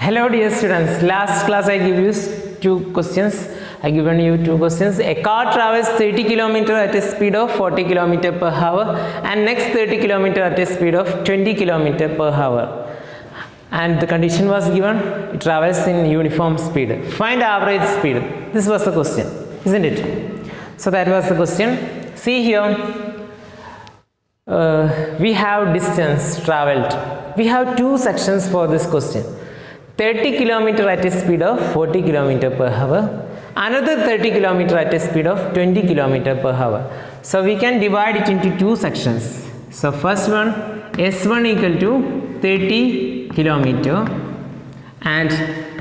Hello dear students, last class I give you two questions. I given you two questions. A car travels 30 km at a speed of 40 km per hour and next 30 km at a speed of 20 km per hour. And the condition was given, it travels in uniform speed. Find average speed. This was the question, isn't it? So that was the question. See here, we have distance traveled. We have two sections for this question. 30 km at a speed of 40 km per hour, another 30 km at a speed of 20 km per hour. So we can divide it into two sections. So first one, S1 equal to 30 km and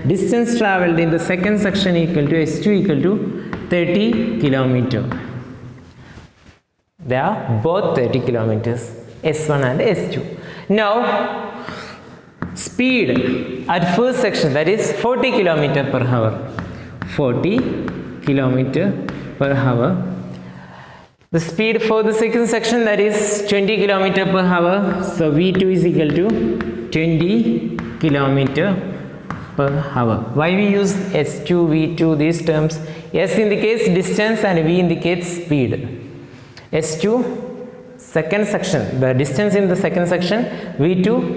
distance traveled in the second section equal to S2 equal to 30 km. They are both 30 kilometers, S1 and S2. Now speed at first section, that is 40 km per hour. 40 km per hour. The speed for the second section, that is 20 km per hour. So V2 is equal to 20 km per hour. Why we use S2, V2, these terms? S indicates distance and V indicates speed. S2 second section, the distance in the second section, V2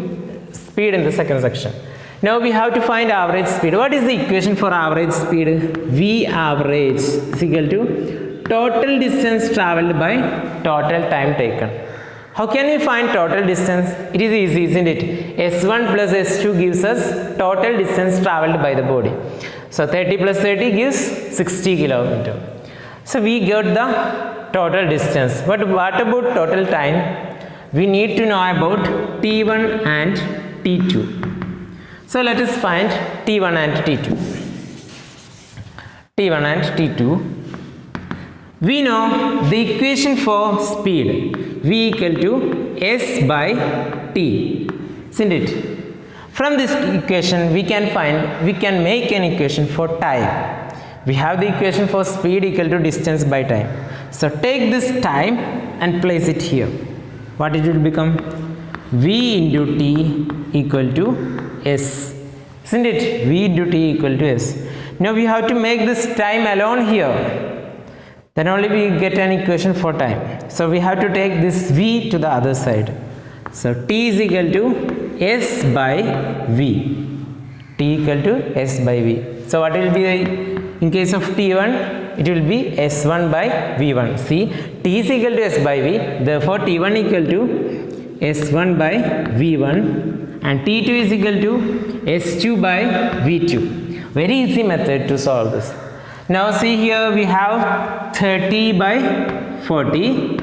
speed in the second section. Now we have to find average speed. What is the equation for average speed? V average is equal to total distance traveled by total time taken. How can we find total distance? It is easy, isn't it? S1 plus S2 gives us total distance traveled by the body. So 30 plus 30 gives 60 km. So we got the total distance. But what about total time? We need to know about T1 and T2. So let us find T1 and T2. T1 and T2. We know the equation for speed. V equal to S by T. Isn't it? From this equation we can make an equation for time. We have the equation for speed equal to distance by time. So take this time and place it here. What it will become? V into T equal to S. Isn't it? V into T equal to S. Now we have to make this time alone here. Then only we get an equation for time. So we have to take this V to the other side. So T is equal to S by V. T equal to S by V. So what will be in case of T1? It will be S1 by V1. See, T is equal to S by V. Therefore T1 equal to S1 by V1 and T2 is equal to S2 by V2. Very easy method to solve this. Now see here we have 30 by 40.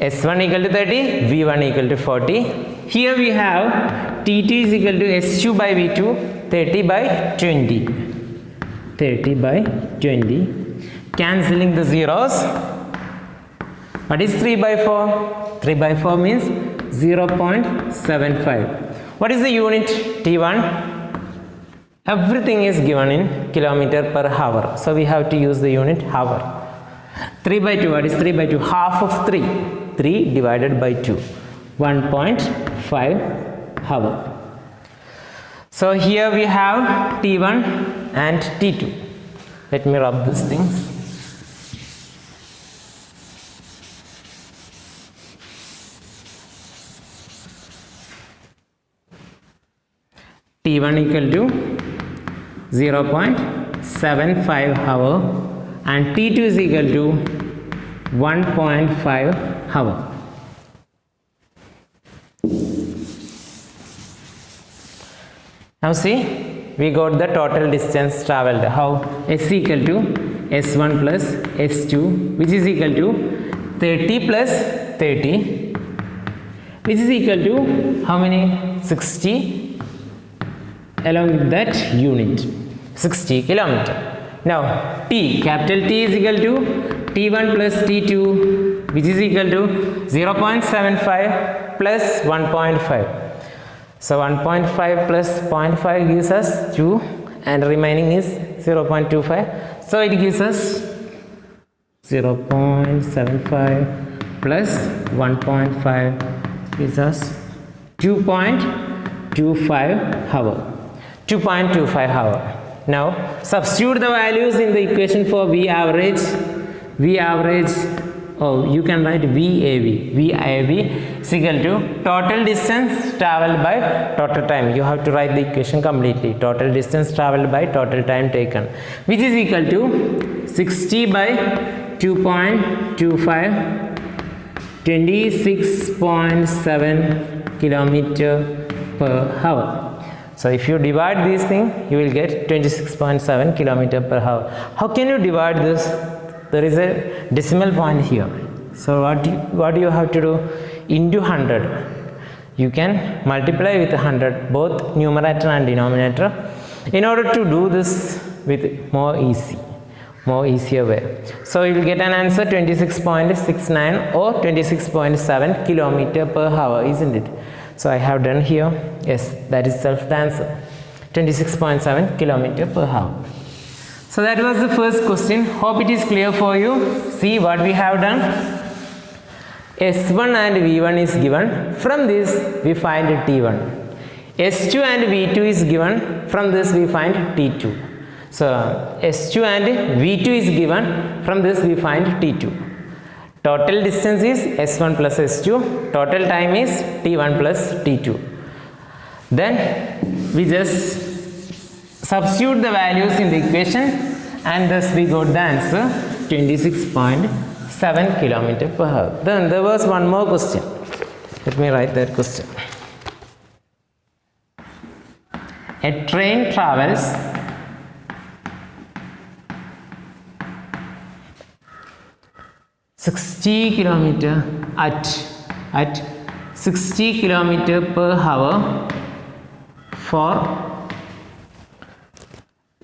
S1 equal to 30, V1 equal to 40. Here we have T2 is equal to S2 by V2, 30 by 20. 30 by 20. Cancelling the zeros. What is 3 by 4? 3 by 4 means 0.75. What is the unit? T1? Everything is given in kilometer per hour. So we have to use the unit hour. 3 by 2. What is 3 by 2? Half of 3. 3 divided by 2. 1.5 hour. So here we have T1 and T2. Let me rub these things. T1 equal to 0.75 hour and T2 is equal to 1.5 hour. Now see, we got the total distance traveled. How? S equal to S1 plus S2, which is equal to 30 plus 30, which is equal to how many? 60. Along with that unit, 60 km. Now T, capital T is equal to T1 plus T2, which is equal to 0.75 plus 1.5. So 1.5 plus 0.5 gives us 2 and remaining is 0.25. So it gives us 0.75 plus 1.5 gives us 2.25 2.25 hour. 2.25 hour. Now substitute the values in the equation for V average. You can write VAV is equal to total distance traveled by total time. You have to write the equation completely. Total distance traveled by total time taken, which is equal to 60 by 2.25, 26.7 kilometer per hour. So if you divide this thing, you will get 26.7 kilometer per hour. How can you divide this? There is a decimal point here. So what you have to do? Into 100. You can multiply with 100 both numerator and denominator in order to do this with more easier way. So you will get an answer 26.69 or 26.7 kilometer per hour, isn't it? So I have done here. Yes, that is the answer. 26.7 kilometer per hour. So that was the first question. Hope it is clear for you. See what we have done. S1 and V1 is given. From this we find T1. S2 and V2 is given. From this we find T2. So S2 and V2 is given. From this we find T2. Total distance is S1 plus S2. Total time is T1 plus T2. Then we just substitute the values in the equation and thus we got the answer 26.7 kilometer per hour. Then there was one more question. Let me write that question. A train travels kilometer at 60 kilometer per hour for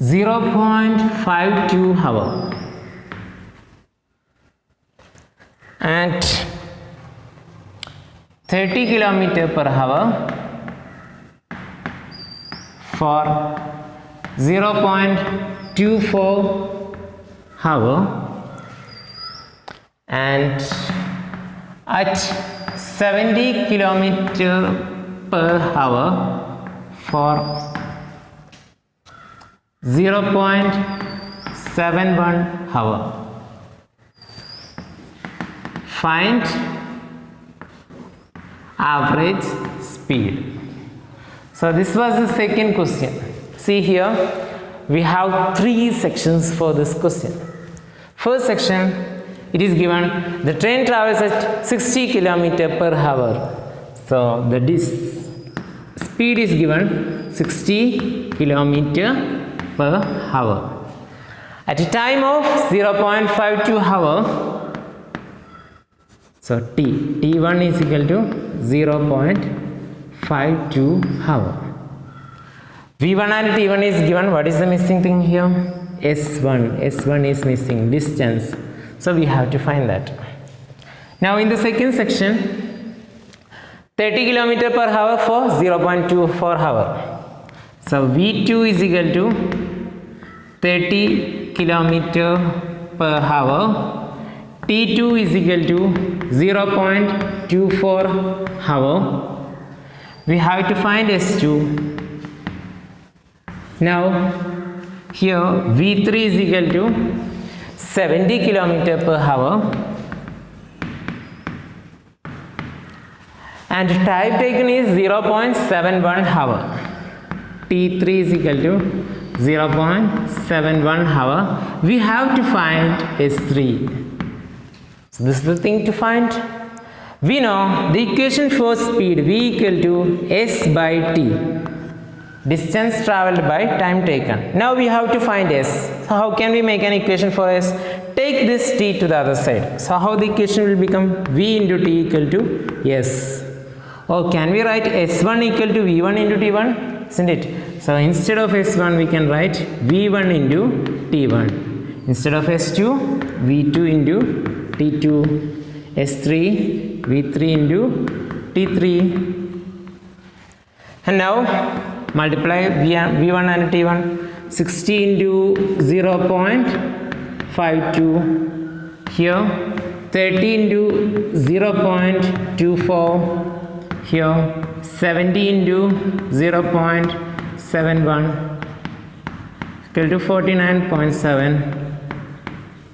0.52 hour and 30 kilometer per hour for 0.24 hour and at 70 kilometer per hour for 0.71 hour. Find average speed. So this was the second question. See here, we have three sections for this question. First section, it is given the train travels at 60 kilometer per hour. So the speed is given 60 kilometer per hour. At a time of 0.52 hour, so T1 is equal to 0.52 hour. V1 and T1 is given. What is the missing thing here? S1 is missing, distance. So we have to find that. Now in the second section, 30 kilometer per hour for 0.24 hour. So V2 is equal to 30 kilometer per hour. T2 is equal to 0.24 hour. We have to find S2. Now here V3 is equal to 70 kilometer per hour and time taken is 0.71 hour. T3 is equal to 0.71 hour. We have to find S3. So this is the thing to find. We know the equation for speed V equal to S by T, distance traveled by time taken. Now we have to find S. So how can we make an equation for S? Take this T to the other side. So how the equation will become? V into T equal to S. Or can we write S1 equal to V1 into T1? Isn't it? So instead of S1 we can write V1 into T1. Instead of S2, V2 into T2. S3, V3 into T3. And now multiply V1 and T1. 60 into 0.52 here, 30 into 0.24 here, 70 into 0.71 equal to 49.7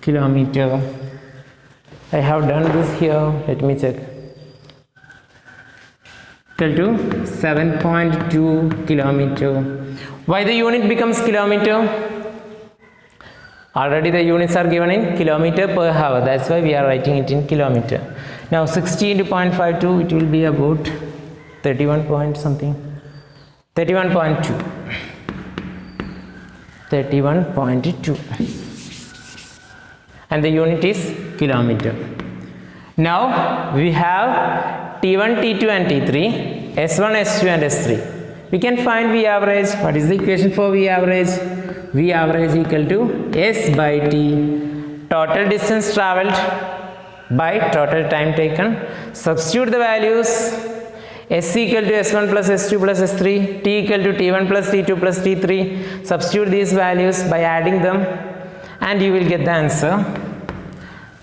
kilometer. I have done this here, let me check. Equal to 7.2 kilometer. Why the unit becomes kilometer? Already the units are given in kilometer per hour, that's why we are writing it in kilometer. Now 60 into 0.52, it will be about 31 point something, 31.2. 31.2, and the unit is kilometer. Now we have T1, T2 and T3, S1, S2 and S3. We can find V average. What is the equation for V average? V average equal to S by T, total distance traveled by total time taken. Substitute the values. S equal to S1 plus S2 plus S3, T equal to T1 plus T2 plus T3. Substitute these values by adding them and you will get the answer.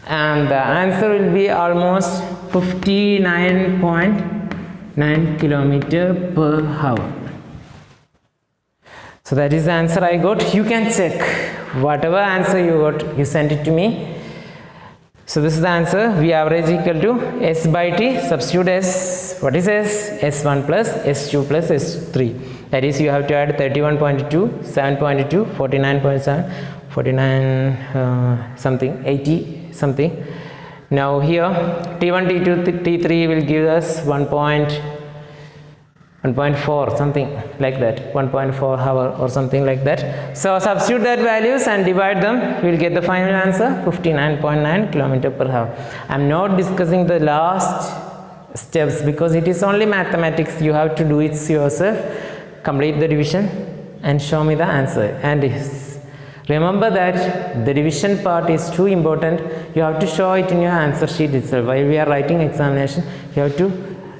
And the answer will be almost 59.9 kilometer per hour. So that is the answer I got. You can check whatever answer you got, you send it to me. So this is the answer. V average equal to S by T. Substitute S. What is S? S1 plus S2 plus S3. That is, you have to add 31.2, 7.2, 49.7, 49 something, 80 something. Now here T1, T2, T3 will give us 1.4 something like that, 1.4 hour or something like that. So substitute that values and divide them, you will get the final answer, 59.9 kilometer per hour. I am not discussing the last steps because it is only mathematics. You have to do it yourself, complete the division and show me the answer. And remember that the division part is too important. You have to show it in your answer sheet itself. While we are writing examination, you have to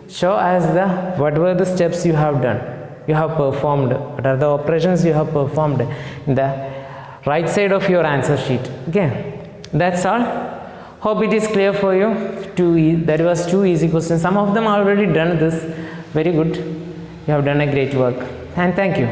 show as the what were the steps you have done, you have performed, what are the operations you have performed in the right side of your answer sheet. Okay, that's all. Hope it is clear for you. That was 2 easy questions. Some of them already done this. Very good. You have done a great work and thank you.